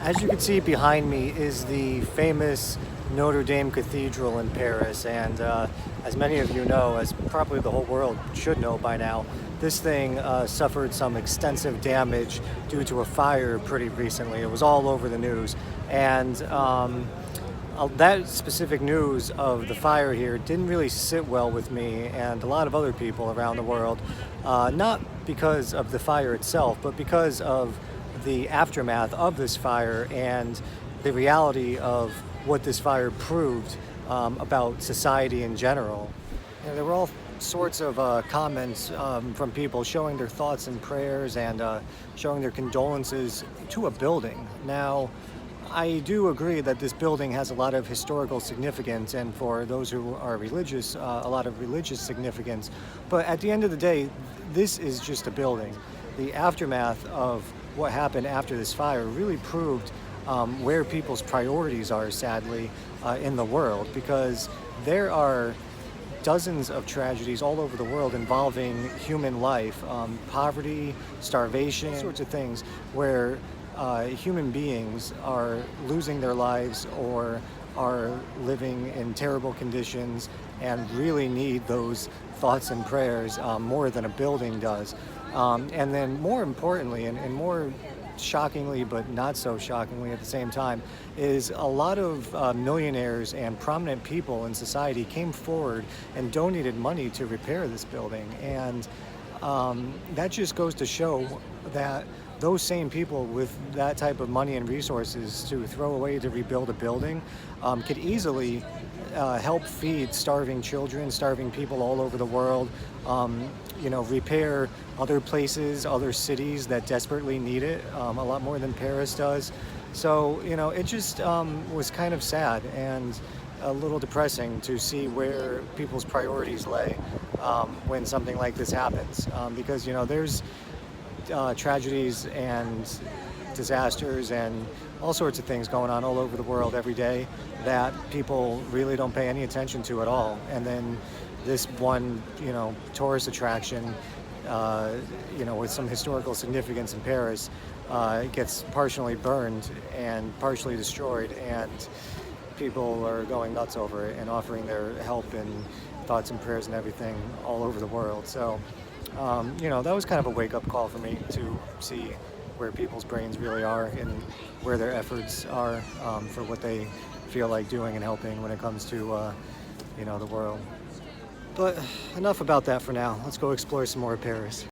As you can see behind me is the famous Notre Dame Cathedral in Paris, and as many of you know, as probably the whole world should know by now, this thing suffered some extensive damage due to a fire pretty recently. It was all over the news, and that specific news of the fire here didn't really sit well with me and a lot of other people around the world, not because of the fire itself, but because of the aftermath of this fire and the reality of what this fire proved about society in general. There were all sorts of comments from people showing their thoughts and prayers and showing their condolences to a building. Now, I do agree that this building has a lot of historical significance, and for those who are religious, a lot of religious significance. But at the end of the day, this is just a building. The aftermath of what happened after this fire really proved where people's priorities are, sadly, in the world, because there are dozens of tragedies all over the world involving human life, poverty, starvation, sorts of things, where human beings are losing their lives or are living in terrible conditions and really need those thoughts and prayers more than a building does. And then more importantly, and more shockingly but not so shockingly at the same time, is a lot of millionaires and prominent people in society came forward and donated money to repair this building. And that just goes to show that those same people with that type of money and resources to throw away to rebuild a building could easily help feed starving children, starving people all over the world, repair other places, other cities that desperately need it, a lot more than Paris does. So, it just was kind of sad and a little depressing to see where people's priorities lay when something like this happens, because, there's tragedies and disasters and all sorts of things going on all over the world every day that people really don't pay any attention to at all. And then this one, tourist attraction, with some historical significance in Paris, gets partially burned and partially destroyed, and people are going nuts over it and offering their help and thoughts and prayers and everything all over the world. So, that was kind of a wake-up call for me to see where people's brains really are and where their efforts are for what they feel like doing and helping when it comes to, the world. But enough about that for now. Let's go explore some more of Paris.